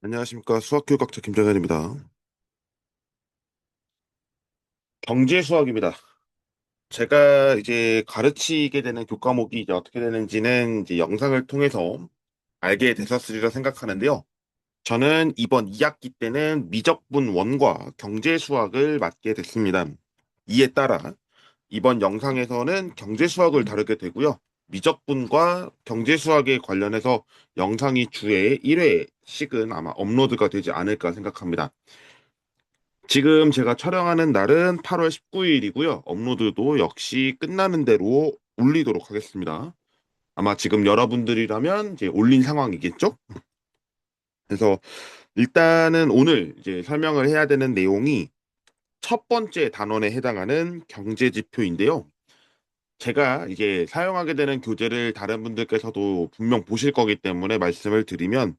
안녕하십니까. 수학교육학자 김정현입니다. 경제 수학입니다. 제가 이제 가르치게 되는 교과목이 이제 어떻게 되는지는 이제 영상을 통해서 알게 되셨으리라 생각하는데요. 저는 이번 2학기 때는 미적분 원과 경제 수학을 맡게 됐습니다. 이에 따라 이번 영상에서는 경제 수학을 다루게 되고요. 미적분과 경제 수학에 관련해서 영상이 주에 1회씩은 아마 업로드가 되지 않을까 생각합니다. 지금 제가 촬영하는 날은 8월 19일이고요. 업로드도 역시 끝나는 대로 올리도록 하겠습니다. 아마 지금 여러분들이라면 이제 올린 상황이겠죠? 그래서 일단은 오늘 이제 설명을 해야 되는 내용이 첫 번째 단원에 해당하는 경제 지표인데요. 제가 이제 사용하게 되는 교재를 다른 분들께서도 분명 보실 거기 때문에 말씀을 드리면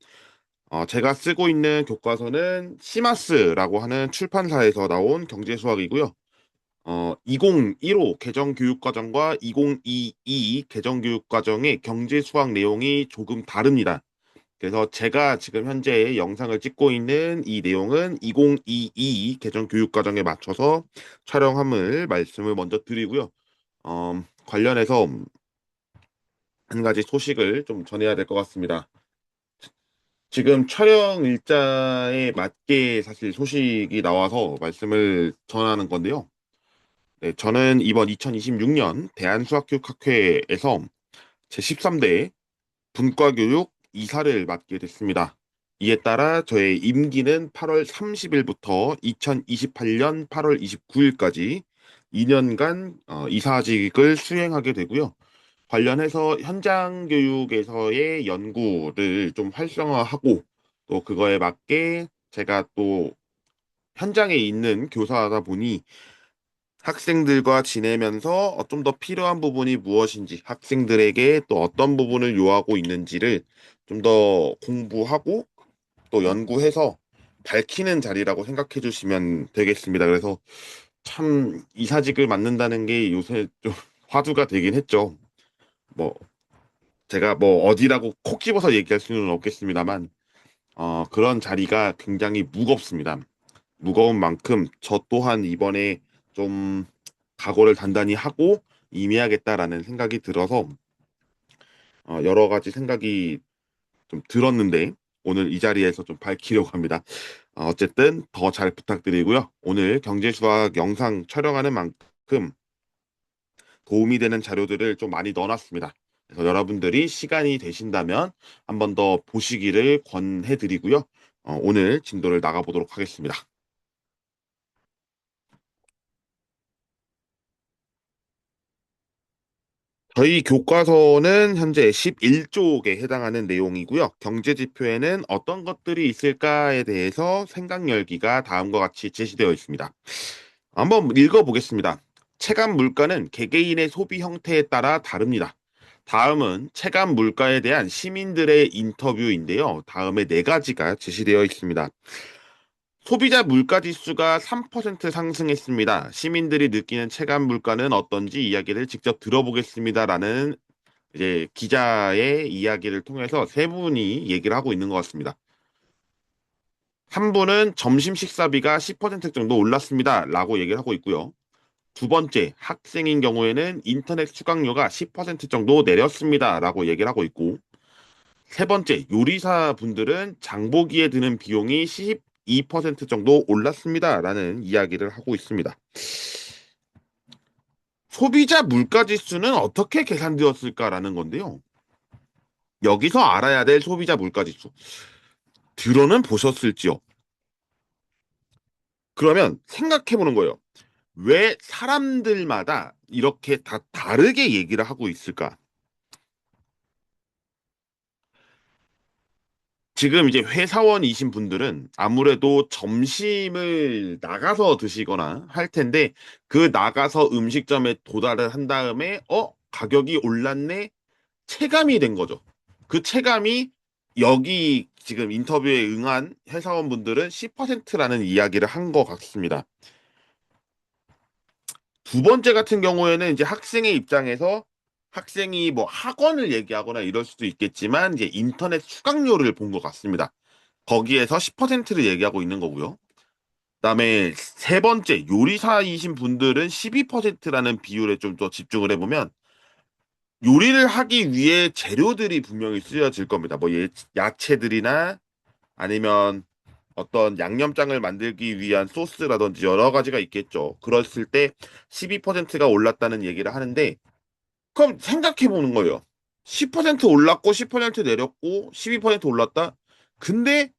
제가 쓰고 있는 교과서는 시마스라고 하는 출판사에서 나온 경제 수학이고요. 2015 개정교육과정과 2022 개정교육과정의 경제 수학 내용이 조금 다릅니다. 그래서 제가 지금 현재 영상을 찍고 있는 이 내용은 2022 개정교육과정에 맞춰서 촬영함을 말씀을 먼저 드리고요. 관련해서 한 가지 소식을 좀 전해야 될 것 같습니다. 지금 촬영 일자에 맞게 사실 소식이 나와서 말씀을 전하는 건데요. 네, 저는 이번 2026년 대한수학교육학회에서 제13대 분과교육 이사를 맡게 됐습니다. 이에 따라 저의 임기는 8월 30일부터 2028년 8월 29일까지 2년간 이사직을 수행하게 되고요. 관련해서 현장 교육에서의 연구를 좀 활성화하고 또 그거에 맞게 제가 또 현장에 있는 교사다 보니 학생들과 지내면서 좀 더 필요한 부분이 무엇인지, 학생들에게 또 어떤 부분을 요하고 있는지를 좀 더 공부하고 또 연구해서 밝히는 자리라고 생각해 주시면 되겠습니다. 그래서 참 이사직을 맡는다는 게 요새 좀 화두가 되긴 했죠. 뭐 제가 뭐 어디라고 콕 집어서 얘기할 수는 없겠습니다만 그런 자리가 굉장히 무겁습니다. 무거운 만큼 저 또한 이번에 좀 각오를 단단히 하고 임해야겠다라는 생각이 들어서 여러 가지 생각이 좀 들었는데 오늘 이 자리에서 좀 밝히려고 합니다. 어쨌든 더 잘 부탁드리고요. 오늘 경제수학 영상 촬영하는 만큼 도움이 되는 자료들을 좀 많이 넣어놨습니다. 그래서 여러분들이 시간이 되신다면 한 번 더 보시기를 권해드리고요. 오늘 진도를 나가보도록 하겠습니다. 저희 교과서는 현재 11쪽에 해당하는 내용이고요. 경제지표에는 어떤 것들이 있을까에 대해서 생각 열기가 다음과 같이 제시되어 있습니다. 한번 읽어보겠습니다. 체감 물가는 개개인의 소비 형태에 따라 다릅니다. 다음은 체감 물가에 대한 시민들의 인터뷰인데요. 다음에 네 가지가 제시되어 있습니다. 소비자 물가 지수가 3% 상승했습니다. 시민들이 느끼는 체감 물가는 어떤지 이야기를 직접 들어보겠습니다라는 이제 기자의 이야기를 통해서 세 분이 얘기를 하고 있는 것 같습니다. 한 분은 점심 식사비가 10% 정도 올랐습니다라고 얘기를 하고 있고요. 두 번째, 학생인 경우에는 인터넷 수강료가 10% 정도 내렸습니다라고 얘기를 하고 있고, 세 번째, 요리사 분들은 장보기에 드는 비용이 12% 정도 올랐습니다라는 이야기를 하고 있습니다. 소비자 물가 지수는 어떻게 계산되었을까라는 건데요. 여기서 알아야 될 소비자 물가 지수. 들어는 보셨을지요? 그러면 생각해 보는 거예요. 왜 사람들마다 이렇게 다 다르게 얘기를 하고 있을까? 지금 이제 회사원이신 분들은 아무래도 점심을 나가서 드시거나 할 텐데 그 나가서 음식점에 도달을 한 다음에 가격이 올랐네 체감이 된 거죠. 그 체감이 여기 지금 인터뷰에 응한 회사원분들은 10%라는 이야기를 한 것 같습니다. 두 번째 같은 경우에는 이제 학생의 입장에서 학생이 뭐 학원을 얘기하거나 이럴 수도 있겠지만 이제 인터넷 수강료를 본 것 같습니다. 거기에서 10%를 얘기하고 있는 거고요. 그다음에 세 번째 요리사이신 분들은 12%라는 비율에 좀 더 집중을 해보면 요리를 하기 위해 재료들이 분명히 쓰여질 겁니다. 뭐 야채들이나 아니면 어떤 양념장을 만들기 위한 소스라든지 여러 가지가 있겠죠. 그랬을 때 12%가 올랐다는 얘기를 하는데 그럼 생각해 보는 거예요. 10% 올랐고 10% 내렸고 12% 올랐다. 근데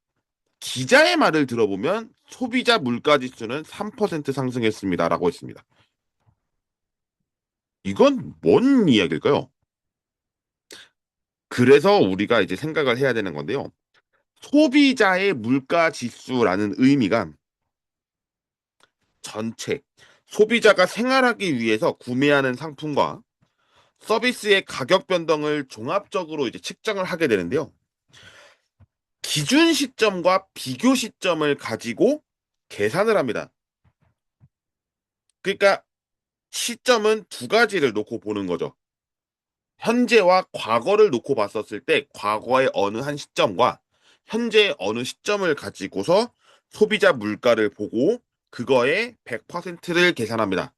기자의 말을 들어보면 소비자 물가 지수는 3% 상승했습니다라고 했습니다. 이건 뭔 이야기일까요? 그래서 우리가 이제 생각을 해야 되는 건데요. 소비자의 물가 지수라는 의미가 전체 소비자가 생활하기 위해서 구매하는 상품과 서비스의 가격 변동을 종합적으로 이제 측정을 하게 되는데요. 기준 시점과 비교 시점을 가지고 계산을 합니다. 그러니까 시점은 두 가지를 놓고 보는 거죠. 현재와 과거를 놓고 봤었을 때 과거의 어느 한 시점과 현재의 어느 시점을 가지고서 소비자 물가를 보고 그거의 100%를 계산합니다.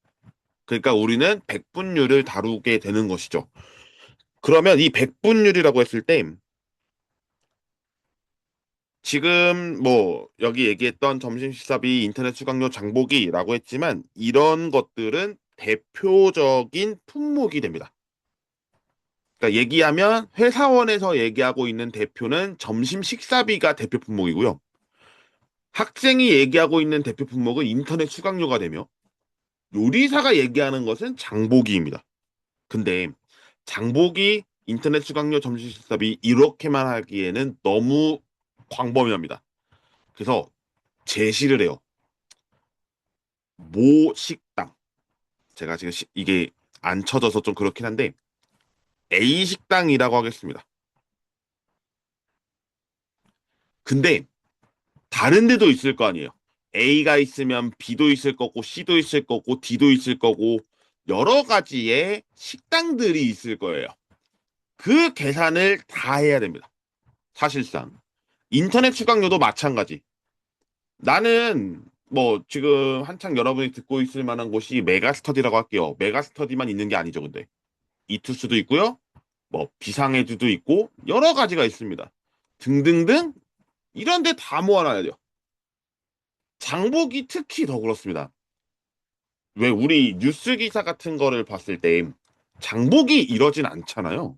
그러니까 우리는 백분율을 다루게 되는 것이죠. 그러면 이 백분율이라고 했을 때 지금 뭐 여기 얘기했던 점심 식사비, 인터넷 수강료, 장보기라고 했지만 이런 것들은 대표적인 품목이 됩니다. 그러니까 얘기하면 회사원에서 얘기하고 있는 대표는 점심 식사비가 대표 품목이고요. 학생이 얘기하고 있는 대표 품목은 인터넷 수강료가 되며 요리사가 얘기하는 것은 장보기입니다. 근데 장보기, 인터넷 수강료, 점심 식사비 이렇게만 하기에는 너무 광범위합니다. 그래서 제시를 해요. 모 식당. 제가 지금 이게 안 쳐져서 좀 그렇긴 한데 A 식당이라고 하겠습니다. 근데 다른 데도 있을 거 아니에요. A가 있으면 B도 있을 거고 C도 있을 거고 D도 있을 거고 여러 가지의 식당들이 있을 거예요. 그 계산을 다 해야 됩니다. 사실상. 인터넷 수강료도 마찬가지. 나는 뭐 지금 한창 여러분이 듣고 있을 만한 곳이 메가스터디라고 할게요. 메가스터디만 있는 게 아니죠, 근데. 이투스도 있고요. 뭐 비상에듀도 있고 여러 가지가 있습니다. 등등등 이런 데 다 모아놔야 돼요. 장복이 특히 더 그렇습니다. 왜 우리 뉴스 기사 같은 거를 봤을 때 장복이 이러진 않잖아요.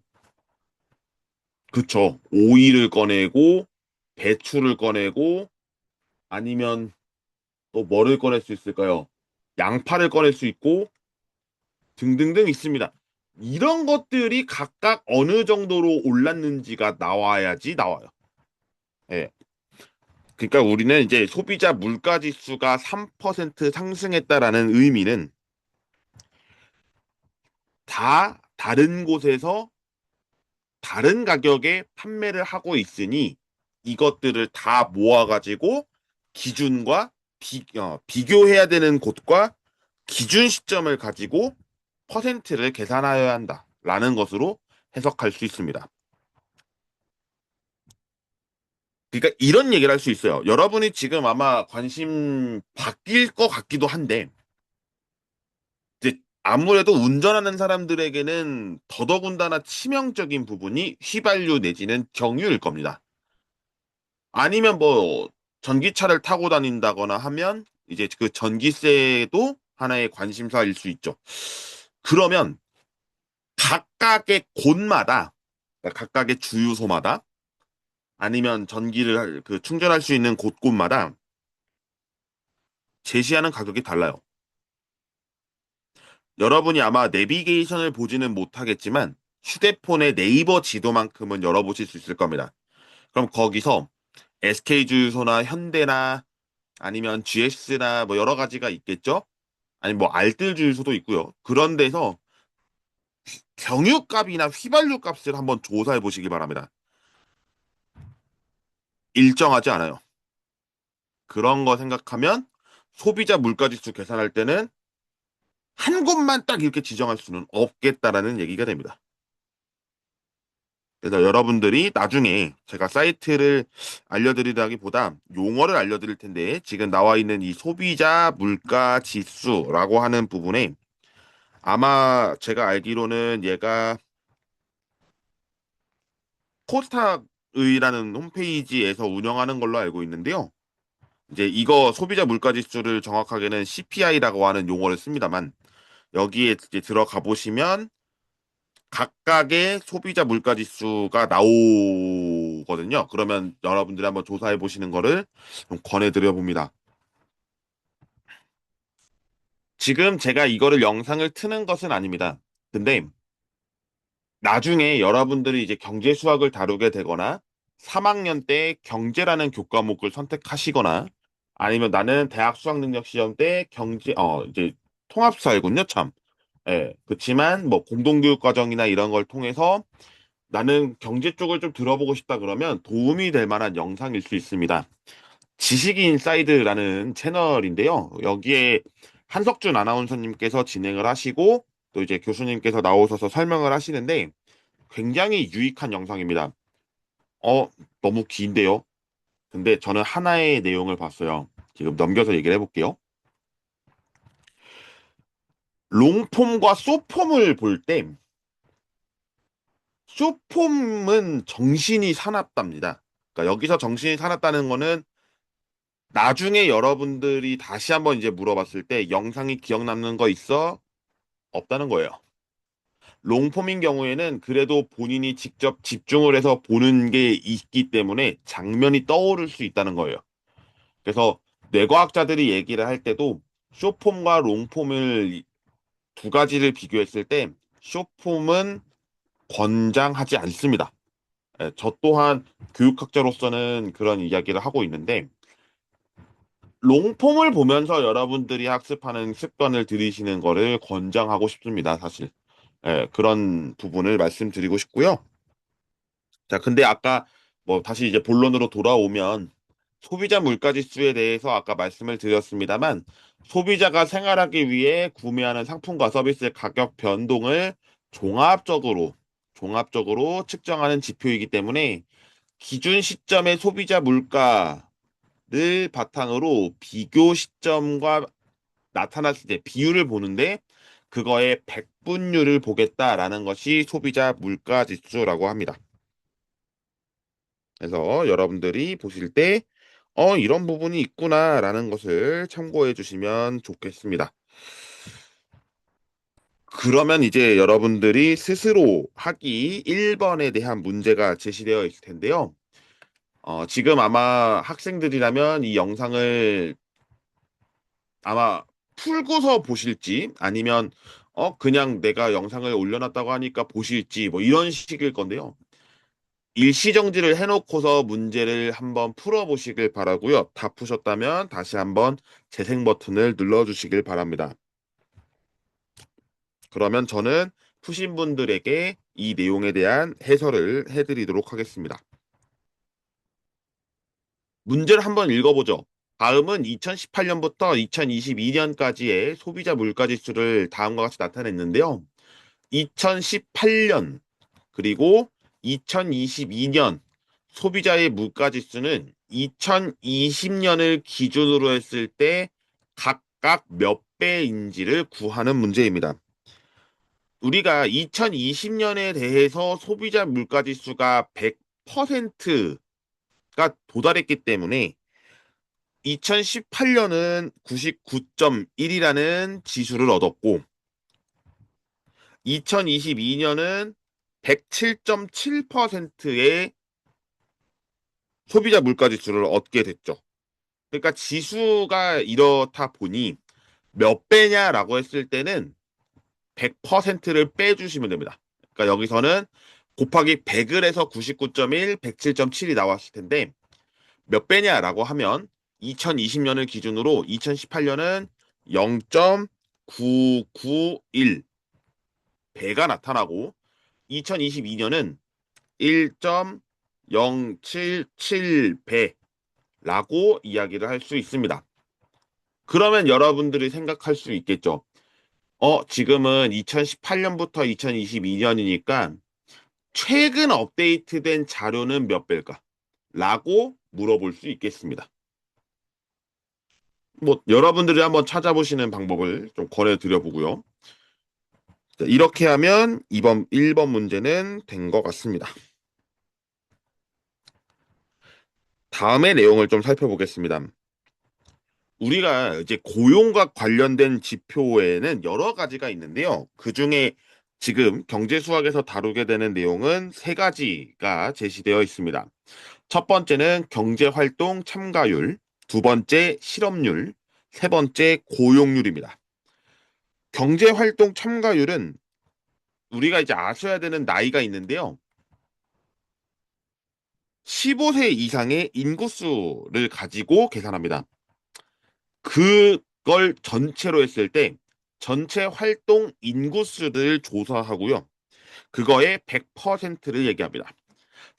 그쵸. 오이를 꺼내고 배추를 꺼내고 아니면 또 뭐를 꺼낼 수 있을까요? 양파를 꺼낼 수 있고 등등등 있습니다. 이런 것들이 각각 어느 정도로 올랐는지가 나와야지 나와요. 예. 그러니까 우리는 이제 소비자 물가 지수가 3% 상승했다라는 의미는 다 다른 곳에서 다른 가격에 판매를 하고 있으니 이것들을 다 모아가지고 기준과 비교해야 되는 곳과 기준 시점을 가지고 퍼센트를 계산하여야 한다라는 것으로 해석할 수 있습니다. 그러니까 이런 얘기를 할 수 있어요. 여러분이 지금 아마 관심 바뀔 것 같기도 한데 이제 아무래도 운전하는 사람들에게는 더더군다나 치명적인 부분이 휘발유 내지는 경유일 겁니다. 아니면 뭐 전기차를 타고 다닌다거나 하면 이제 그 전기세도 하나의 관심사일 수 있죠. 그러면 각각의 곳마다 그러니까 각각의 주유소마다 아니면 그 충전할 수 있는 곳곳마다 제시하는 가격이 달라요. 여러분이 아마 내비게이션을 보지는 못하겠지만 휴대폰의 네이버 지도만큼은 열어보실 수 있을 겁니다. 그럼 거기서 SK주유소나 현대나 아니면 GS나 뭐 여러 가지가 있겠죠? 아니 뭐 알뜰 주유소도 있고요. 그런 데서 경유값이나 휘발유 값을 한번 조사해 보시기 바랍니다. 일정하지 않아요. 그런 거 생각하면 소비자 물가지수 계산할 때는 한 곳만 딱 이렇게 지정할 수는 없겠다라는 얘기가 됩니다. 그래서 여러분들이 나중에 제가 사이트를 알려드리다기보다 용어를 알려드릴 텐데 지금 나와 있는 이 소비자 물가 지수라고 하는 부분에 아마 제가 알기로는 얘가 코스닥의라는 홈페이지에서 운영하는 걸로 알고 있는데요. 이제 이거 소비자 물가 지수를 정확하게는 CPI라고 하는 용어를 씁니다만 여기에 이제 들어가 보시면 각각의 소비자 물가 지수가 나오거든요. 그러면 여러분들이 한번 조사해 보시는 거를 좀 권해드려 봅니다. 지금 제가 이거를 영상을 트는 것은 아닙니다. 근데 나중에 여러분들이 이제 경제 수학을 다루게 되거나 3학년 때 경제라는 교과목을 선택하시거나 아니면 나는 대학 수학 능력 시험 때 경제 이제 통합사회군요, 참. 예. 그렇지만 뭐 공동교육 과정이나 이런 걸 통해서 나는 경제 쪽을 좀 들어보고 싶다 그러면 도움이 될 만한 영상일 수 있습니다. 지식인사이드라는 채널인데요. 여기에 한석준 아나운서님께서 진행을 하시고 또 이제 교수님께서 나오셔서 설명을 하시는데 굉장히 유익한 영상입니다. 어, 너무 긴데요. 근데 저는 하나의 내용을 봤어요. 지금 넘겨서 얘기를 해볼게요. 롱폼과 숏폼을 볼 때 숏폼은 정신이 사납답니다. 그러니까 여기서 정신이 사납다는 거는 나중에 여러분들이 다시 한번 이제 물어봤을 때 영상이 기억 남는 거 있어? 없다는 거예요. 롱폼인 경우에는 그래도 본인이 직접 집중을 해서 보는 게 있기 때문에 장면이 떠오를 수 있다는 거예요. 그래서 뇌과학자들이 얘기를 할 때도 숏폼과 롱폼을 두 가지를 비교했을 때 숏폼은 권장하지 않습니다. 예, 저 또한 교육학자로서는 그런 이야기를 하고 있는데 롱폼을 보면서 여러분들이 학습하는 습관을 들이시는 거를 권장하고 싶습니다, 사실. 예, 그런 부분을 말씀드리고 싶고요. 자, 근데 아까 뭐 다시 이제 본론으로 돌아오면 소비자 물가지수에 대해서 아까 말씀을 드렸습니다만 소비자가 생활하기 위해 구매하는 상품과 서비스의 가격 변동을 종합적으로 측정하는 지표이기 때문에 기준 시점의 소비자 물가를 바탕으로 비교 시점과 나타났을 때 비율을 보는데 그거의 백분율을 보겠다라는 것이 소비자 물가 지수라고 합니다. 그래서 여러분들이 보실 때 이런 부분이 있구나라는 것을 참고해 주시면 좋겠습니다. 그러면 이제 여러분들이 스스로 하기 1번에 대한 문제가 제시되어 있을 텐데요. 지금 아마 학생들이라면 이 영상을 아마 풀고서 보실지 아니면 그냥 내가 영상을 올려놨다고 하니까 보실지 뭐 이런 식일 건데요. 일시정지를 해놓고서 문제를 한번 풀어보시길 바라고요. 다 푸셨다면 다시 한번 재생 버튼을 눌러주시길 바랍니다. 그러면 저는 푸신 분들에게 이 내용에 대한 해설을 해드리도록 하겠습니다. 문제를 한번 읽어보죠. 다음은 2018년부터 2022년까지의 소비자 물가지수를 다음과 같이 나타냈는데요. 2018년 그리고 2022년 소비자의 물가지수는 2020년을 기준으로 했을 때 각각 몇 배인지를 구하는 문제입니다. 우리가 2020년에 대해서 소비자 물가지수가 100%가 도달했기 때문에 2018년은 99.1이라는 지수를 얻었고 2022년은 107.7%의 소비자 물가 지수를 얻게 됐죠. 그러니까 지수가 이렇다 보니 몇 배냐라고 했을 때는 100%를 빼주시면 됩니다. 그러니까 여기서는 곱하기 100을 해서 99.1, 107.7이 나왔을 텐데 몇 배냐라고 하면 2020년을 기준으로 2018년은 0.991 배가 나타나고 2022년은 1.077배라고 이야기를 할 수 있습니다. 그러면 여러분들이 생각할 수 있겠죠. 지금은 2018년부터 2022년이니까 최근 업데이트된 자료는 몇 배일까? 라고 물어볼 수 있겠습니다. 뭐 여러분들이 한번 찾아보시는 방법을 좀 권해드려 보고요. 이렇게 하면 2번, 1번 문제는 된 것 같습니다. 다음의 내용을 좀 살펴보겠습니다. 우리가 이제 고용과 관련된 지표에는 여러 가지가 있는데요. 그중에 지금 경제 수학에서 다루게 되는 내용은 세 가지가 제시되어 있습니다. 첫 번째는 경제 활동 참가율, 두 번째 실업률, 세 번째 고용률입니다. 경제 활동 참가율은 우리가 이제 아셔야 되는 나이가 있는데요. 15세 이상의 인구수를 가지고 계산합니다. 그걸 전체로 했을 때 전체 활동 인구수를 조사하고요. 그거의 100%를 얘기합니다.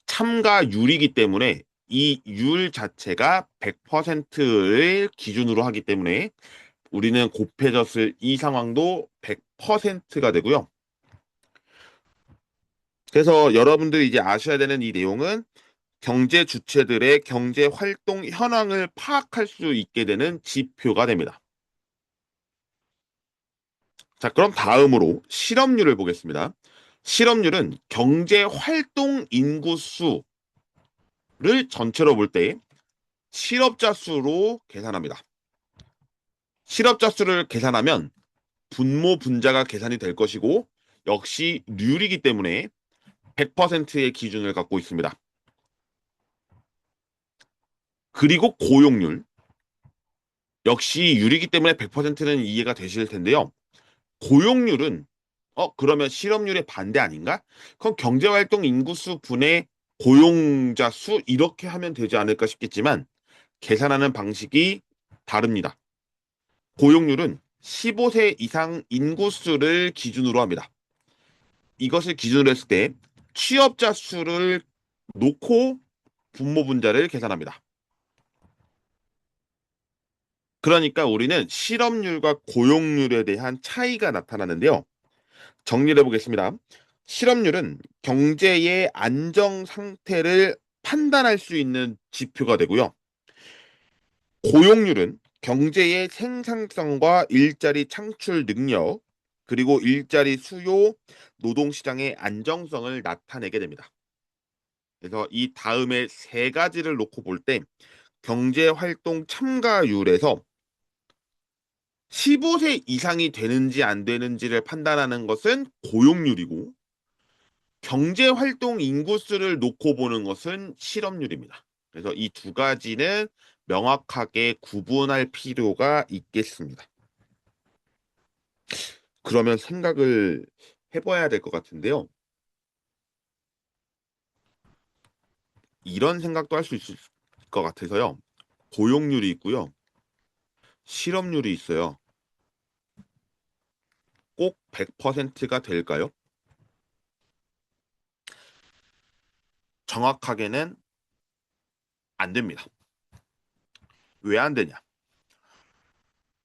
참가율이기 때문에 이 율 자체가 100%를 기준으로 하기 때문에 우리는 곱해졌을 이 상황도 100%가 되고요. 그래서 여러분들이 이제 아셔야 되는 이 내용은 경제 주체들의 경제 활동 현황을 파악할 수 있게 되는 지표가 됩니다. 자, 그럼 다음으로 실업률을 보겠습니다. 실업률은 경제 활동 인구수를 전체로 볼 때 실업자 수로 계산합니다. 실업자 수를 계산하면 분모 분자가 계산이 될 것이고 역시 률이기 때문에 100%의 기준을 갖고 있습니다. 그리고 고용률 역시 율이기 때문에 100%는 이해가 되실 텐데요. 고용률은 그러면 실업률의 반대 아닌가? 그럼 경제활동 인구수 분의 고용자 수 이렇게 하면 되지 않을까 싶겠지만 계산하는 방식이 다릅니다. 고용률은 15세 이상 인구수를 기준으로 합니다. 이것을 기준으로 했을 때 취업자 수를 놓고 분모 분자를 계산합니다. 그러니까 우리는 실업률과 고용률에 대한 차이가 나타나는데요. 정리를 해보겠습니다. 실업률은 경제의 안정 상태를 판단할 수 있는 지표가 되고요. 고용률은 경제의 생산성과 일자리 창출 능력, 그리고 일자리 수요, 노동시장의 안정성을 나타내게 됩니다. 그래서 이 다음에 세 가지를 놓고 볼 때 경제활동 참가율에서 15세 이상이 되는지 안 되는지를 판단하는 것은 고용률이고 경제활동 인구수를 놓고 보는 것은 실업률입니다. 그래서 이 두 가지는 명확하게 구분할 필요가 있겠습니다. 그러면 생각을 해봐야 될 것 같은데요. 이런 생각도 할 수 있을 것 같아서요. 고용률이 있고요. 실업률이 있어요. 꼭 100%가 될까요? 정확하게는 안 됩니다. 왜 안 되냐?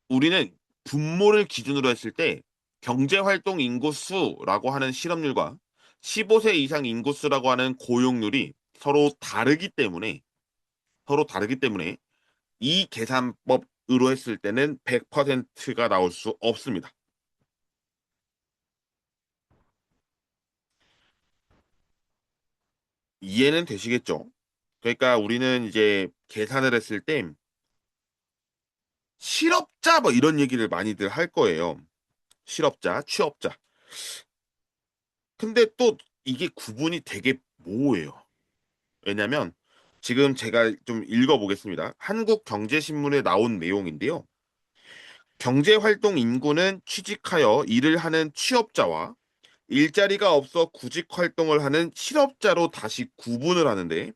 우리는 분모를 기준으로 했을 때 경제활동 인구수라고 하는 실업률과 15세 이상 인구수라고 하는 고용률이 서로 다르기 때문에 이 계산법으로 했을 때는 100%가 나올 수 없습니다. 이해는 되시겠죠? 그러니까 우리는 이제 계산을 했을 때 실업자 뭐 이런 얘기를 많이들 할 거예요. 실업자, 취업자. 근데 또 이게 구분이 되게 모호해요. 왜냐면 지금 제가 좀 읽어보겠습니다. 한국경제신문에 나온 내용인데요. 경제활동 인구는 취직하여 일을 하는 취업자와 일자리가 없어 구직 활동을 하는 실업자로 다시 구분을 하는데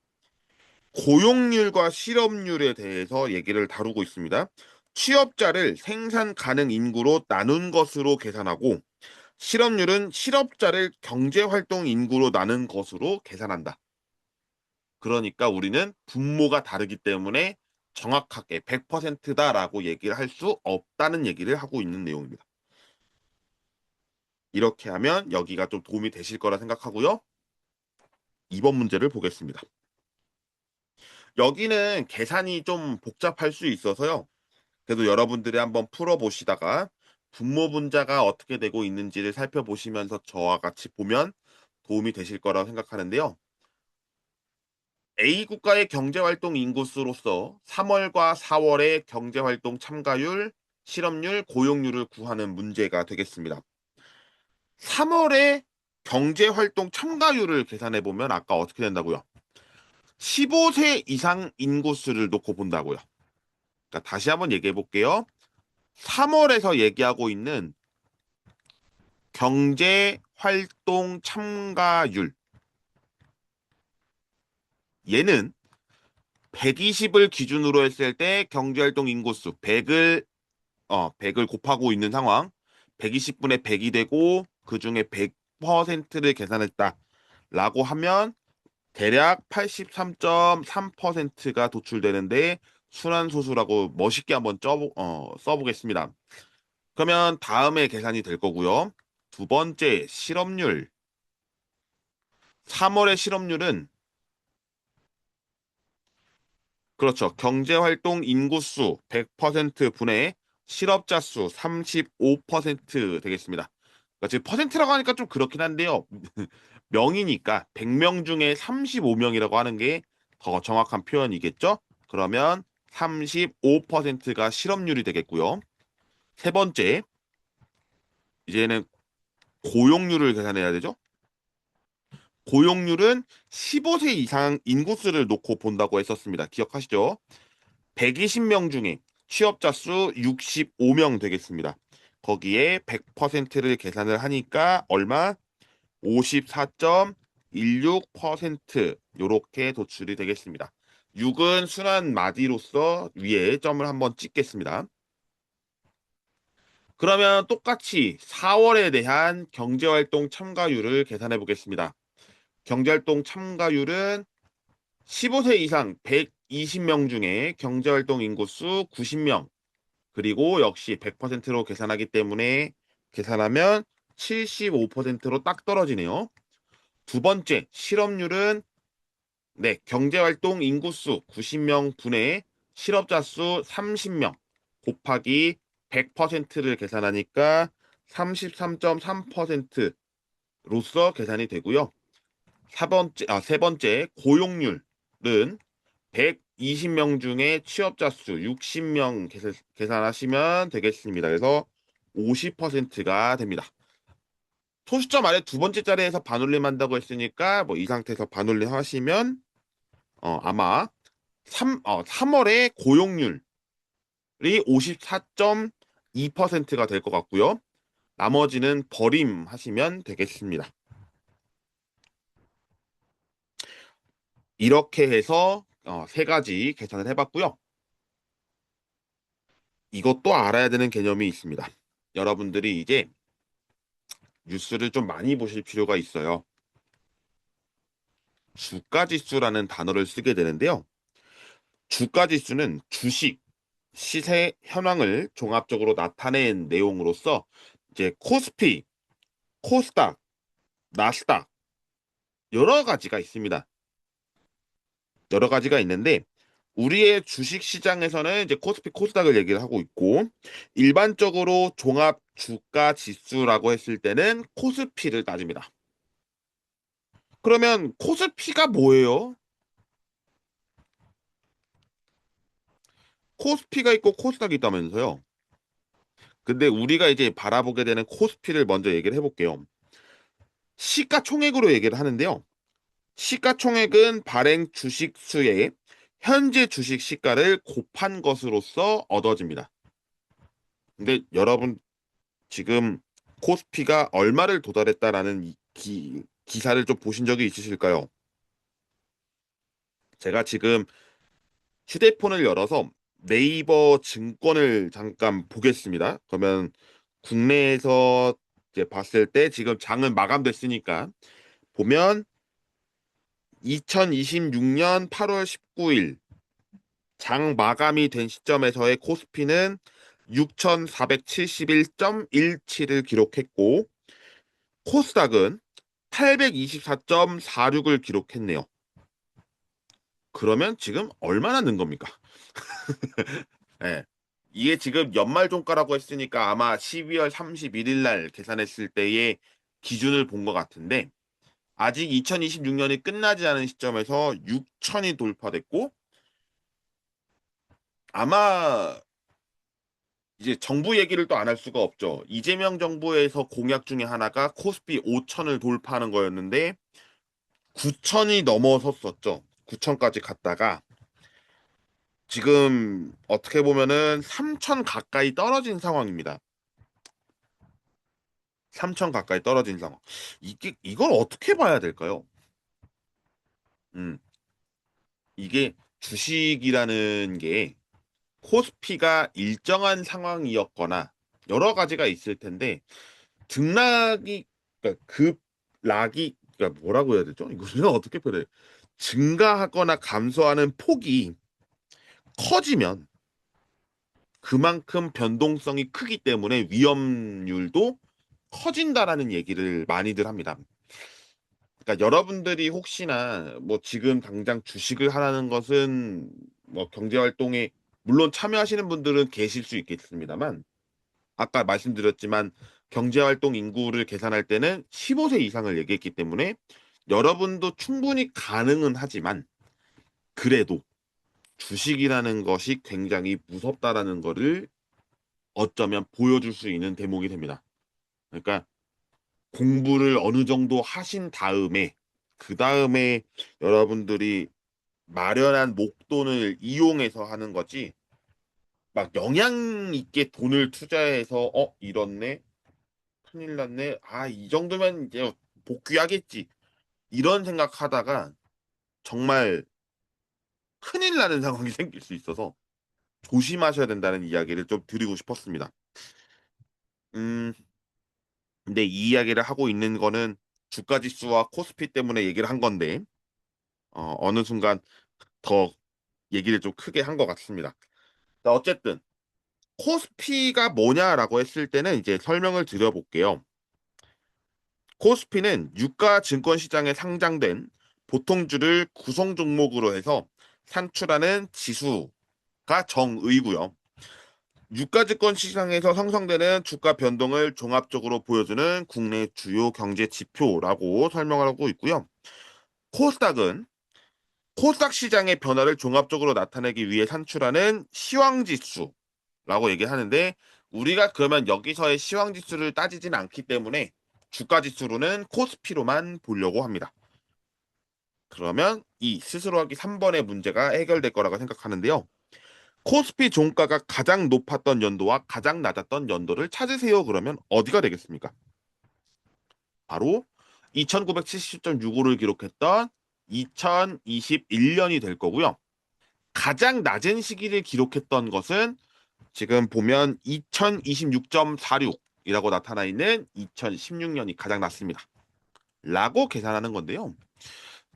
고용률과 실업률에 대해서 얘기를 다루고 있습니다. 취업자를 생산 가능 인구로 나눈 것으로 계산하고 실업률은 실업자를 경제활동 인구로 나눈 것으로 계산한다. 그러니까 우리는 분모가 다르기 때문에 정확하게 100%다라고 얘기를 할 수 없다는 얘기를 하고 있는 내용입니다. 이렇게 하면 여기가 좀 도움이 되실 거라 생각하고요. 2번 문제를 보겠습니다. 여기는 계산이 좀 복잡할 수 있어서요. 그래도 여러분들이 한번 풀어보시다가 분모 분자가 어떻게 되고 있는지를 살펴보시면서 저와 같이 보면 도움이 되실 거라고 생각하는데요. A 국가의 경제활동 인구수로서 3월과 4월의 경제활동 참가율, 실업률, 고용률을 구하는 문제가 되겠습니다. 3월에 경제활동 참가율을 계산해 보면 아까 어떻게 된다고요? 15세 이상 인구수를 놓고 본다고요. 그러니까 다시 한번 얘기해 볼게요. 3월에서 얘기하고 있는 경제활동 참가율. 얘는 120을 기준으로 했을 때 경제활동 인구수 100을 곱하고 있는 상황. 120분의 100이 되고 그중에 100%를 계산했다라고 하면 대략 83.3%가 도출되는데 순환소수라고 멋있게 한번 써보겠습니다. 그러면 다음에 계산이 될 거고요. 두 번째 실업률. 3월의 실업률은 그렇죠. 경제활동 인구수 100% 분의 실업자 수 35% 되겠습니다. 그러니까 지금 퍼센트라고 하니까 좀 그렇긴 한데요. 명이니까 100명 중에 35명이라고 하는 게 더 정확한 표현이겠죠? 그러면 35%가 실업률이 되겠고요. 세 번째, 이제는 고용률을 계산해야 되죠? 고용률은 15세 이상 인구수를 놓고 본다고 했었습니다. 기억하시죠? 120명 중에 취업자 수 65명 되겠습니다. 거기에 100%를 계산을 하니까 얼마? 54.16% 요렇게 도출이 되겠습니다. 6은 순환 마디로서 위에 점을 한번 찍겠습니다. 그러면 똑같이 4월에 대한 경제활동 참가율을 계산해 보겠습니다. 경제활동 참가율은 15세 이상 120명 중에 경제활동 인구수 90명, 그리고 역시 100%로 계산하기 때문에 계산하면 75%로 딱 떨어지네요. 두 번째, 실업률은 네, 경제활동 인구수 90명 분의 실업자 수 30명 곱하기 100%를 계산하니까 33.3%로서 계산이 되고요. 세 번째, 고용률은 120명 중에 취업자 수 60명 계산하시면 되겠습니다. 그래서 50%가 됩니다. 소수점 아래 두 번째 자리에서 반올림 한다고 했으니까 뭐 이 상태에서 반올림 하시면 아마 3월의 고용률이 54.2%가 될 것 같고요. 나머지는 버림하시면 되겠습니다. 이렇게 해서 세 가지 계산을 해봤고요. 이것도 알아야 되는 개념이 있습니다. 여러분들이 이제 뉴스를 좀 많이 보실 필요가 있어요. 주가지수라는 단어를 쓰게 되는데요. 주가지수는 주식, 시세 현황을 종합적으로 나타낸 내용으로서 이제 코스피, 코스닥, 나스닥 여러 가지가 있습니다. 여러 가지가 있는데 우리의 주식 시장에서는 이제 코스피, 코스닥을 얘기를 하고 있고 일반적으로 종합 주가 지수라고 했을 때는 코스피를 따집니다. 그러면 코스피가 뭐예요? 코스피가 있고 코스닥이 있다면서요. 근데 우리가 이제 바라보게 되는 코스피를 먼저 얘기를 해볼게요. 시가총액으로 얘기를 하는데요. 시가총액은 발행 주식 수의 현재 주식 시가를 곱한 것으로서 얻어집니다. 근데 여러분 지금 코스피가 얼마를 도달했다라는 기사를 좀 보신 적이 있으실까요? 제가 지금 휴대폰을 열어서 네이버 증권을 잠깐 보겠습니다. 그러면 국내에서 이제 봤을 때 지금 장은 마감됐으니까 보면 2026년 8월 19일 장 마감이 된 시점에서의 코스피는 6,471.17을 기록했고 코스닥은 824.46을 기록했네요. 그러면 지금 얼마나 는 겁니까? 예. 이게 지금 연말 종가라고 했으니까 아마 12월 31일 날 계산했을 때의 기준을 본 것 같은데 아직 2026년이 끝나지 않은 시점에서 6천이 돌파됐고 아마 이제 정부 얘기를 또 안 할 수가 없죠. 이재명 정부에서 공약 중에 하나가 코스피 5천을 돌파하는 거였는데 9천이 넘어섰었죠. 9천까지 갔다가 지금 어떻게 보면은 3천 가까이 떨어진 상황입니다. 3천 가까이 떨어진 상황. 이걸 어떻게 봐야 될까요? 음, 이게 주식이라는 게 코스피가 일정한 상황이었거나 여러 가지가 있을 텐데 등락이 그러니까 급락이 그러니까 뭐라고 해야 되죠? 이거는 어떻게 표현해? 증가하거나 감소하는 폭이 커지면 그만큼 변동성이 크기 때문에 위험률도 커진다라는 얘기를 많이들 합니다. 그러니까 여러분들이 혹시나 뭐 지금 당장 주식을 하라는 것은 뭐 경제 활동에 물론 참여하시는 분들은 계실 수 있겠습니다만 아까 말씀드렸지만 경제 활동 인구를 계산할 때는 15세 이상을 얘기했기 때문에 여러분도 충분히 가능은 하지만 그래도 주식이라는 것이 굉장히 무섭다라는 거를 어쩌면 보여줄 수 있는 대목이 됩니다. 그러니까 공부를 어느 정도 하신 다음에 그 다음에 여러분들이 마련한 목돈을 이용해서 하는 거지 막 영양 있게 돈을 투자해서 이렇네 큰일 났네 이 정도면 이제 복귀하겠지 이런 생각하다가 정말 큰일 나는 상황이 생길 수 있어서 조심하셔야 된다는 이야기를 좀 드리고 싶었습니다. 음, 근데 이 이야기를 하고 있는 거는 주가 지수와 코스피 때문에 얘기를 한 건데 어느 순간 더 얘기를 좀 크게 한 것 같습니다. 자, 어쨌든 코스피가 뭐냐라고 했을 때는 이제 설명을 드려볼게요. 코스피는 유가 증권 시장에 상장된 보통주를 구성 종목으로 해서 산출하는 지수가 정의고요. 유가 증권 시장에서 형성되는 주가 변동을 종합적으로 보여주는 국내 주요 경제 지표라고 설명을 하고 있고요. 코스닥은 코스닥 시장의 변화를 종합적으로 나타내기 위해 산출하는 시황지수라고 얘기하는데 우리가 그러면 여기서의 시황지수를 따지진 않기 때문에 주가지수로는 코스피로만 보려고 합니다. 그러면 이 스스로 하기 3번의 문제가 해결될 거라고 생각하는데요. 코스피 종가가 가장 높았던 연도와 가장 낮았던 연도를 찾으세요. 그러면 어디가 되겠습니까? 바로 2970.65를 기록했던 2021년이 될 거고요. 가장 낮은 시기를 기록했던 것은 지금 보면 2026.46이라고 나타나 있는 2016년이 가장 낮습니다. 라고 계산하는 건데요.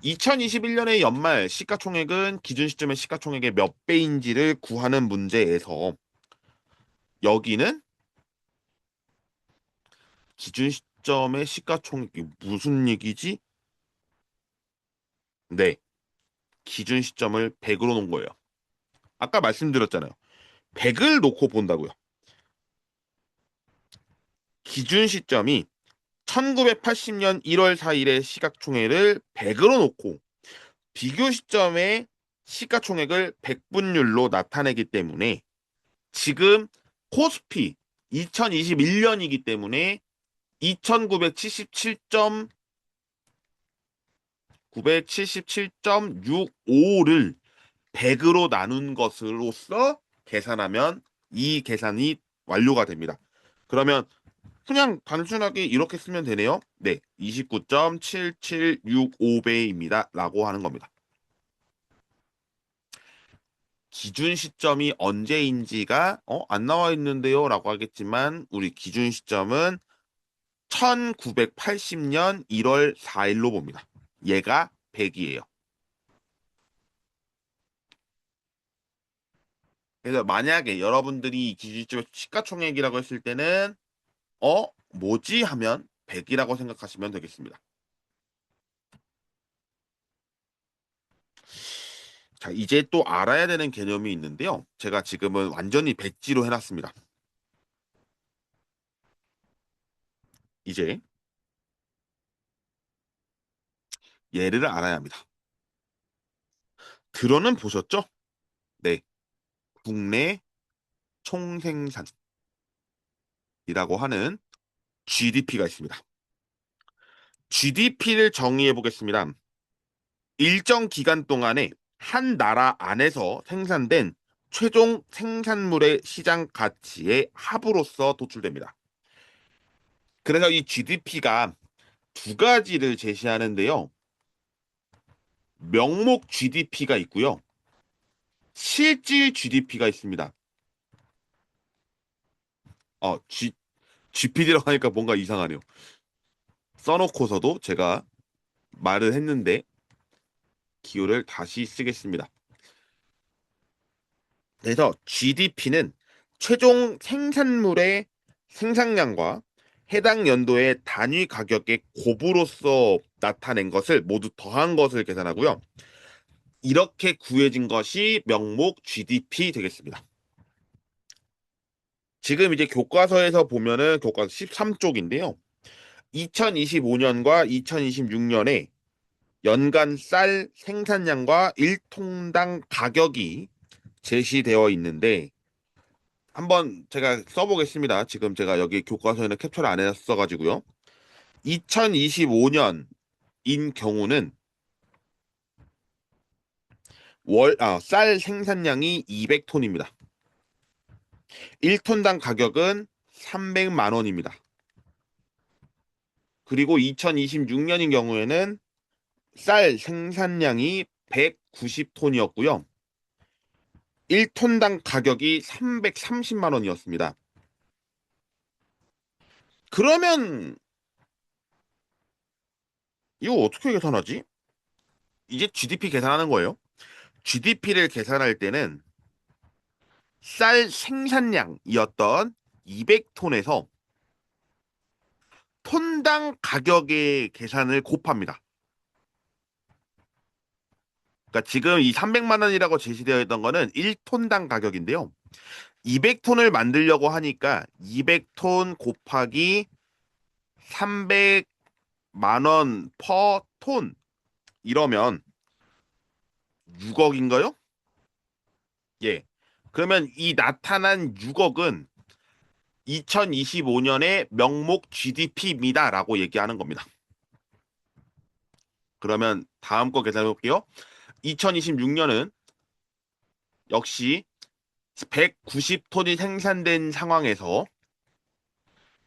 2021년의 연말 시가총액은 기준 시점의 시가총액의 몇 배인지를 구하는 문제에서 여기는 기준 시점의 시가총액이 무슨 얘기지? 네, 기준 시점을 100으로 놓은 거예요. 아까 말씀드렸잖아요. 100을 놓고 본다고요. 기준 시점이 1980년 1월 4일의 시가총액을 100으로 놓고 비교 시점의 시가총액을 100분율로 나타내기 때문에 지금 코스피 2021년이기 때문에 2977.65를 100으로 나눈 것으로서 계산하면 이 계산이 완료가 됩니다. 그러면 그냥 단순하게 이렇게 쓰면 되네요. 네, 29.7765배입니다. 라고 하는 겁니다. 기준 시점이 언제인지가 안 나와 있는데요. 라고 하겠지만 우리 기준 시점은 1980년 1월 4일로 봅니다. 얘가 100이에요. 그래서 만약에 여러분들이 기준 시점 시가총액이라고 했을 때는 뭐지 하면 100이라고 생각하시면 되겠습니다. 자, 이제 또 알아야 되는 개념이 있는데요. 제가 지금은 완전히 백지로 해놨습니다. 이제 얘를 알아야 합니다. 들어는 보셨죠? 네. 국내 총생산이라고 하는 GDP가 있습니다. GDP를 정의해 보겠습니다. 일정 기간 동안에 한 나라 안에서 생산된 최종 생산물의 시장 가치의 합으로서 도출됩니다. 그래서 이 GDP가 두 가지를 제시하는데요. 명목 GDP가 있고요. 실질 GDP가 있습니다. GPD라고 하니까 뭔가 이상하네요. 써놓고서도 제가 말을 했는데 기호를 다시 쓰겠습니다. 그래서 GDP는 최종 생산물의 생산량과 해당 연도의 단위 가격의 곱으로서 나타낸 것을 모두 더한 것을 계산하고요. 이렇게 구해진 것이 명목 GDP 되겠습니다. 지금 이제 교과서에서 보면은 교과서 13쪽인데요. 2025년과 2026년에 연간 쌀 생산량과 1톤당 가격이 제시되어 있는데 한번 제가 써보겠습니다. 지금 제가 여기 교과서에는 캡처를 안 했어가지고요. 2025년인 경우는 쌀 생산량이 200톤입니다. 1톤당 가격은 300만 원입니다. 그리고 2026년인 경우에는 쌀 생산량이 190톤이었고요. 1톤당 가격이 330만 원이었습니다. 그러면 이거 어떻게 계산하지? 이제 GDP 계산하는 거예요. GDP를 계산할 때는 쌀 생산량이었던 200톤에서 톤당 가격의 계산을 곱합니다. 그러니까 지금 이 300만 원이라고 제시되어 있던 거는 1톤당 가격인데요. 200톤을 만들려고 하니까 200톤 곱하기 300만 원 퍼 톤 이러면 6억인가요? 예. 그러면 이 나타난 6억은 2025년의 명목 GDP입니다라고 얘기하는 겁니다. 그러면 다음 거 계산해 볼게요. 2026년은 역시 190톤이 생산된 상황에서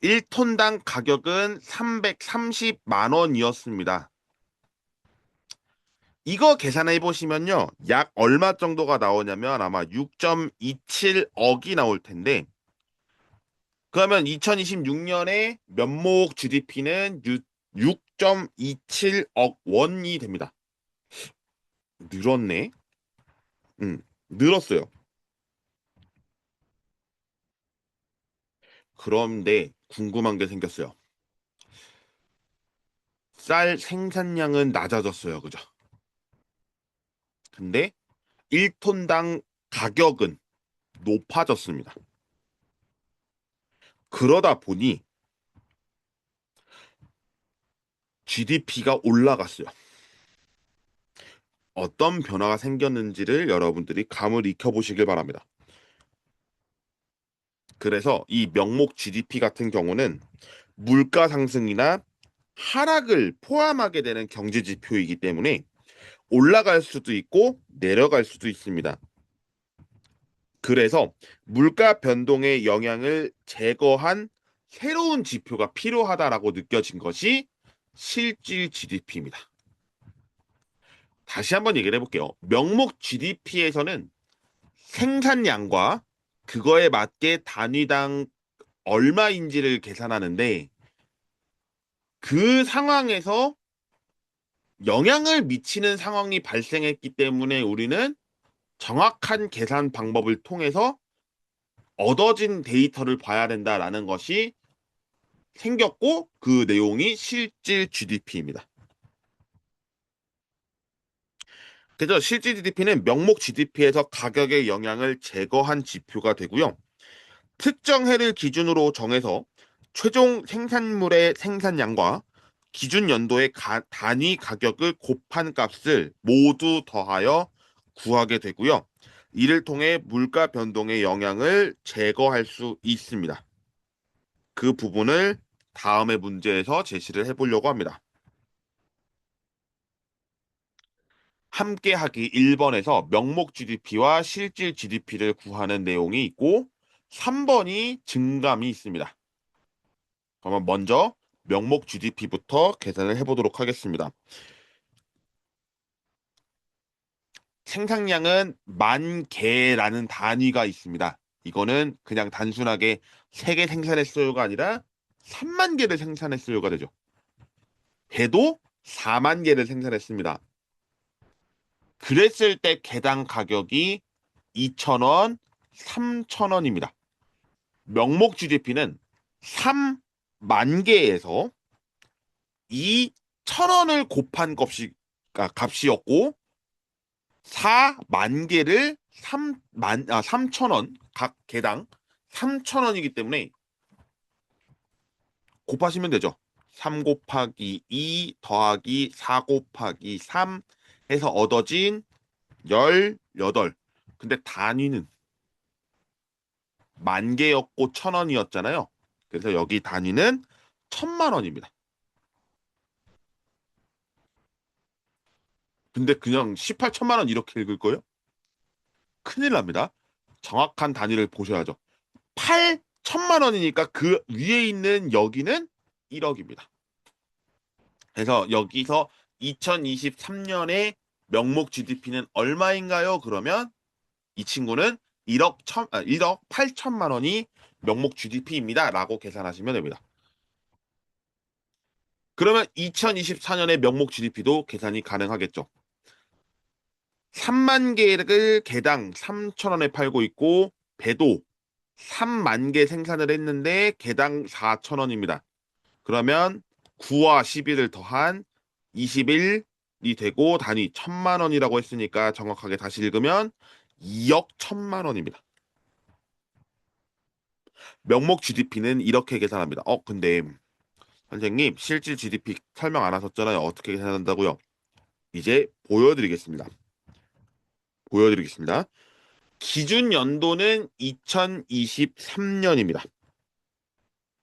1톤당 가격은 330만 원이었습니다. 이거 계산해 보시면요. 약 얼마 정도가 나오냐면 아마 6.27억이 나올 텐데 그러면 2026년에 면목 GDP는 6.27억 원이 됩니다. 늘었네. 늘었어요. 그런데 궁금한 게 생겼어요. 쌀 생산량은 낮아졌어요. 그죠? 근데 1톤당 가격은 높아졌습니다. 그러다 보니 GDP가 올라갔어요. 어떤 변화가 생겼는지를 여러분들이 감을 익혀보시길 바랍니다. 그래서 이 명목 GDP 같은 경우는 물가 상승이나 하락을 포함하게 되는 경제 지표이기 때문에 올라갈 수도 있고 내려갈 수도 있습니다. 그래서 물가 변동의 영향을 제거한 새로운 지표가 필요하다라고 느껴진 것이 실질 GDP입니다. 다시 한번 얘기를 해볼게요. 명목 GDP에서는 생산량과 그거에 맞게 단위당 얼마인지를 계산하는데 그 상황에서 영향을 미치는 상황이 발생했기 때문에 우리는 정확한 계산 방법을 통해서 얻어진 데이터를 봐야 된다라는 것이 생겼고 그 내용이 실질 GDP입니다. 그래서 실질 GDP는 명목 GDP에서 가격의 영향을 제거한 지표가 되고요. 특정 해를 기준으로 정해서 최종 생산물의 생산량과 기준 연도의 단위 가격을 곱한 값을 모두 더하여 구하게 되고요. 이를 통해 물가 변동의 영향을 제거할 수 있습니다. 그 부분을 다음의 문제에서 제시를 해보려고 합니다. 함께하기 1번에서 명목 GDP와 실질 GDP를 구하는 내용이 있고 3번이 증감이 있습니다. 그러면 먼저 명목 GDP부터 계산을 해보도록 하겠습니다. 생산량은 만 개라는 단위가 있습니다. 이거는 그냥 단순하게 3개 생산했어요가 아니라 3만 개를 생산했어요가 되죠. 배도 4만 개를 생산했습니다. 그랬을 때 개당 가격이 2,000원, 3,000원입니다. 명목 GDP는 3만 개에서 2,000원을 곱한 값이었고 4만 개를 3,000원 각 개당 3,000원이기 때문에 곱하시면 되죠. 3 곱하기 2 더하기 4 곱하기 3 해서 얻어진 18. 근데 단위는 만 개였고 1,000원이었잖아요. 그래서 여기 단위는 1,000만 원입니다. 근데 그냥 18,000만 원 이렇게 읽을 거예요? 큰일 납니다. 정확한 단위를 보셔야죠. 8,000만 원이니까 그 위에 있는 여기는 1억입니다. 그래서 여기서 2023년에 명목 GDP는 얼마인가요? 그러면 이 친구는 1억 8천만 원이 명목 GDP입니다. 라고 계산하시면 됩니다. 그러면 2024년의 명목 GDP도 계산이 가능하겠죠. 3만 개를 개당 3,000원에 팔고 있고 배도 3만 개 생산을 했는데 개당 4,000원입니다. 그러면 9와 11을 더한 21이 되고 단위 1,000만 원이라고 했으니까 정확하게 다시 읽으면 2억 1,000만 원입니다. 명목 GDP는 이렇게 계산합니다. 근데 선생님 실질 GDP 설명 안 하셨잖아요. 어떻게 계산한다고요? 이제 보여드리겠습니다. 기준 연도는 2023년입니다.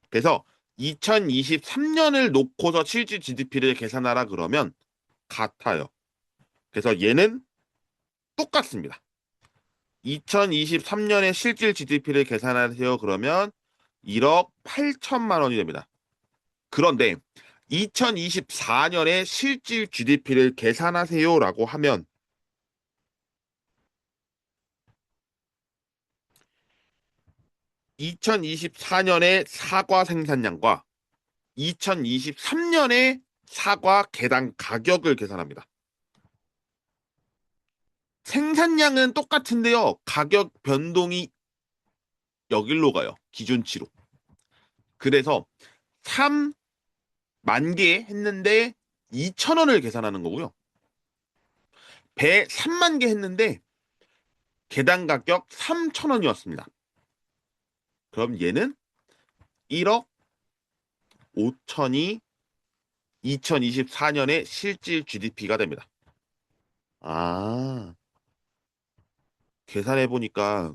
그래서 2023년을 놓고서 실질 GDP를 계산하라 그러면 같아요. 그래서 얘는 똑같습니다. 2023년에 실질 GDP를 계산하세요 그러면 1억 8천만 원이 됩니다. 그런데 2024년에 실질 GDP를 계산하세요라고 하면 2024년의 사과 생산량과 2023년에 사과 개당 가격을 계산합니다. 생산량은 똑같은데요. 가격 변동이 여길로 가요. 기준치로. 그래서 3만 개 했는데 2,000원을 계산하는 거고요. 배 3만 개 했는데 개당 가격 3,000원이었습니다. 그럼 얘는 1억 5천이 2024년의 실질 GDP가 됩니다. 아, 계산해 보니까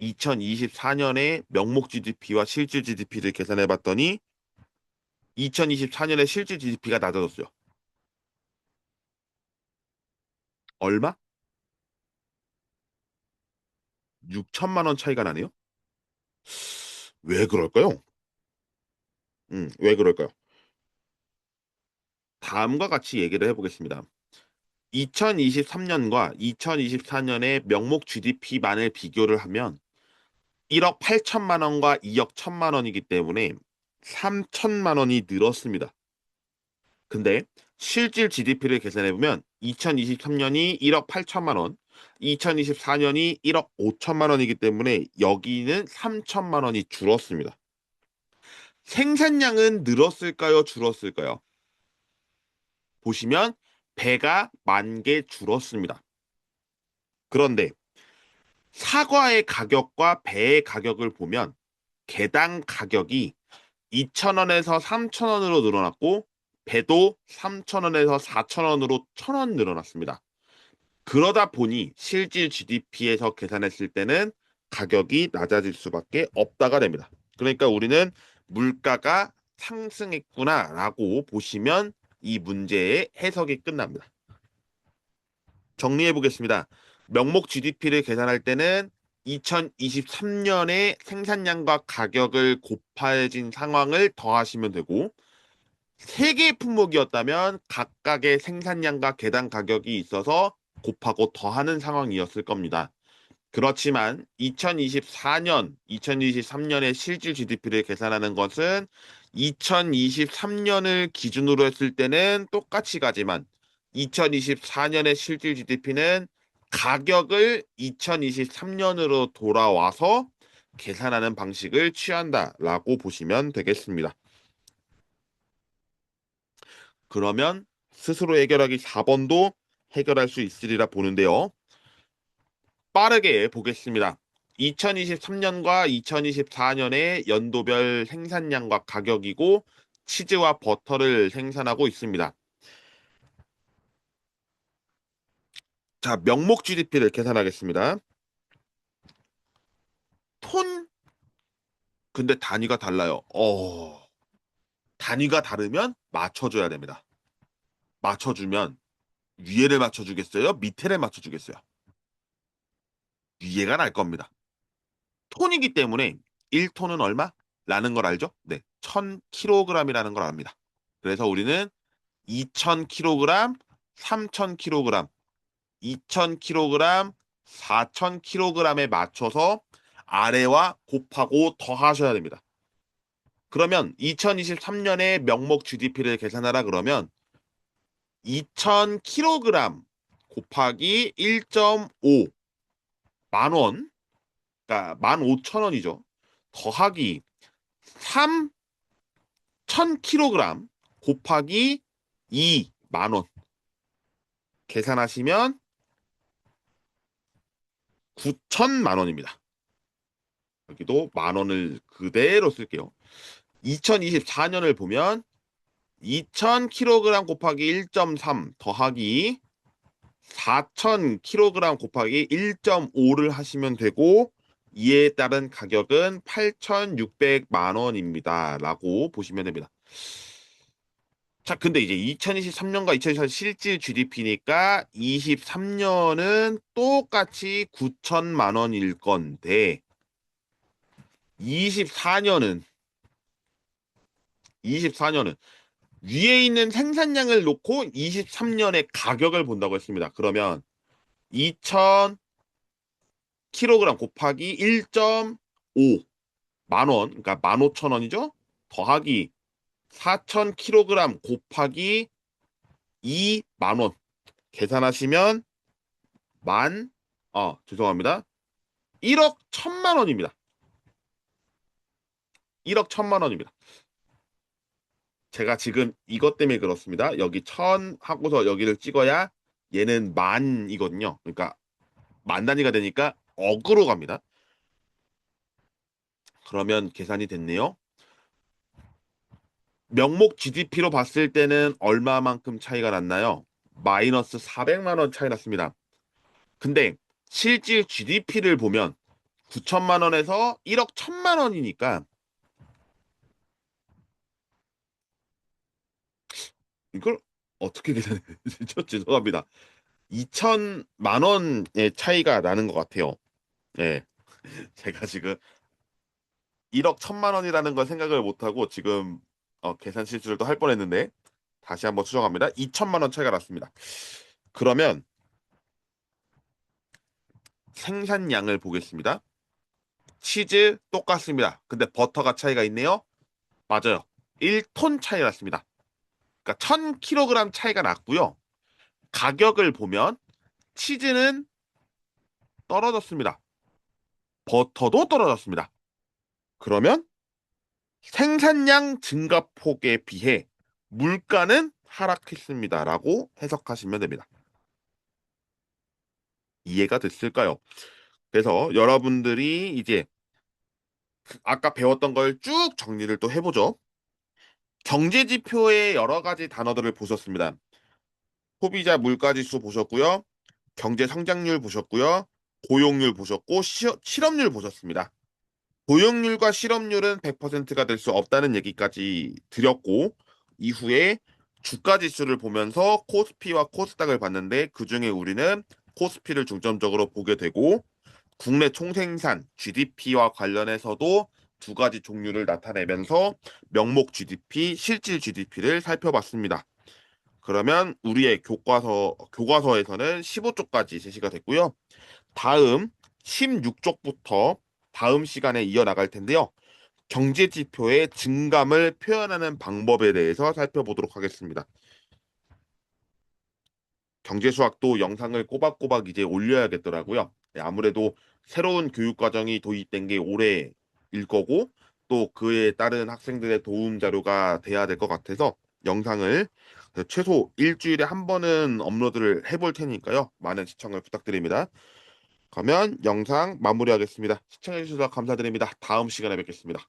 2024년에 명목 GDP와 실질 GDP를 계산해 봤더니 2024년에 실질 GDP가 낮아졌어요. 얼마? 6천만 원 차이가 나네요. 왜 그럴까요? 왜 그럴까요? 다음과 같이 얘기를 해보겠습니다. 2023년과 2024년의 명목 GDP만을 비교를 하면 1억 8천만 원과 2억 1천만 원이기 때문에 3천만 원이 늘었습니다. 근데 실질 GDP를 계산해보면 2023년이 1억 8천만 원, 2024년이 1억 5천만 원이기 때문에 여기는 3천만 원이 줄었습니다. 생산량은 늘었을까요? 줄었을까요? 보시면 배가 10,000개 줄었습니다. 그런데 사과의 가격과 배의 가격을 보면 개당 가격이 2,000원에서 3,000원으로 늘어났고 배도 3,000원에서 4,000원으로 1,000원 늘어났습니다. 그러다 보니 실질 GDP에서 계산했을 때는 가격이 낮아질 수밖에 없다가 됩니다. 그러니까 우리는 물가가 상승했구나라고 보시면 이 문제의 해석이 끝납니다. 정리해 보겠습니다. 명목 GDP를 계산할 때는 2023년의 생산량과 가격을 곱해진 상황을 더하시면 되고, 세 개의 품목이었다면 각각의 생산량과 개당 가격이 있어서 곱하고 더하는 상황이었을 겁니다. 그렇지만 2024년, 2023년의 실질 GDP를 계산하는 것은 2023년을 기준으로 했을 때는 똑같이 가지만 2024년의 실질 GDP는 가격을 2023년으로 돌아와서 계산하는 방식을 취한다라고 보시면 되겠습니다. 그러면 스스로 해결하기 4번도 해결할 수 있으리라 보는데요. 빠르게 보겠습니다. 2023년과 2024년의 연도별 생산량과 가격이고 치즈와 버터를 생산하고 있습니다. 자, 명목 GDP를 계산하겠습니다. 톤? 근데 단위가 달라요. 단위가 다르면 맞춰줘야 됩니다. 맞춰주면 위에를 맞춰주겠어요? 밑에를 맞춰주겠어요? 위에가 날 겁니다. 톤이기 때문에 1톤은 얼마? 라는 걸 알죠? 네, 1000kg이라는 걸 압니다. 그래서 우리는 2000kg, 3000kg, 2000kg, 4000kg에 맞춰서 아래와 곱하고 더하셔야 됩니다. 그러면 2023년에 명목 GDP를 계산하라 그러면 2000kg 곱하기 1.5 만원, 그러니까 15,000원이죠. 더하기 3,000kg 곱하기 2만원 계산하시면 9천만 원입니다. 여기도 만 원을 그대로 쓸게요. 2024년을 보면 2000kg 곱하기 1.3 더하기 4000kg 곱하기 1.5를 하시면 되고 이에 따른 가격은 8,600만 원입니다. 라고 보시면 됩니다. 자, 근데 이제 2023년과 2024년 실질 GDP니까 23년은 똑같이 9천만 원일 건데 24년은 24년은 위에 있는 생산량을 놓고 23년의 가격을 본다고 했습니다. 그러면 2,000kg 곱하기 1.5 만원, 그러니까 15,000원이죠? 더하기 4,000kg 곱하기 2만원 계산하시면 죄송합니다. 1억 1천만 원입니다. 1억 1천만 원입니다. 제가 지금 이것 때문에 그렇습니다. 여기 1,000 하고서 여기를 찍어야 얘는 만이거든요. 그러니까 만 단위가 되니까 억으로 갑니다. 그러면 계산이 됐네요. 명목 GDP로 봤을 때는 얼마만큼 차이가 났나요? 마이너스 400만 원 차이 났습니다. 근데 실질 GDP를 보면 9천만 원에서 1억 1천만 원이니까 이걸 어떻게 계산해야 되죠? 죄송합니다. 2천만 원의 차이가 나는 것 같아요. 예. 제가 지금 1억 1천만 원이라는 걸 생각을 못하고 지금 계산 실수를 또 할 뻔했는데 다시 한번 수정합니다. 2천만 원 차이가 났습니다. 그러면 생산량을 보겠습니다. 치즈 똑같습니다. 근데 버터가 차이가 있네요. 맞아요. 1톤 차이 났습니다. 그러니까 1000kg 차이가 났고요. 가격을 보면 치즈는 떨어졌습니다. 버터도 떨어졌습니다. 그러면 생산량 증가폭에 비해 물가는 하락했습니다라고 해석하시면 됩니다. 이해가 됐을까요? 그래서 여러분들이 이제 아까 배웠던 걸 쭉 정리를 또 해보죠. 경제 지표의 여러 가지 단어들을 보셨습니다. 소비자 물가지수 보셨고요. 경제 성장률 보셨고요. 고용률 보셨고 실업률 보셨습니다. 고용률과 실업률은 100%가 될 수 없다는 얘기까지 드렸고 이후에 주가 지수를 보면서 코스피와 코스닥을 봤는데 그중에 우리는 코스피를 중점적으로 보게 되고 국내 총생산 GDP와 관련해서도 두 가지 종류를 나타내면서 명목 GDP, 실질 GDP를 살펴봤습니다. 그러면 우리의 교과서에서는 15쪽까지 제시가 됐고요. 다음 16쪽부터 다음 시간에 이어나갈 텐데요. 경제 지표의 증감을 표현하는 방법에 대해서 살펴보도록 하겠습니다. 경제 수학도 영상을 꼬박꼬박 이제 올려야겠더라고요. 네, 아무래도 새로운 교육 과정이 도입된 게 올해일 거고 또 그에 따른 학생들의 도움 자료가 돼야 될 것 같아서 영상을 최소 일주일에 한 번은 업로드를 해볼 테니까요. 많은 시청을 부탁드립니다. 그러면 영상 마무리하겠습니다. 시청해주셔서 감사드립니다. 다음 시간에 뵙겠습니다.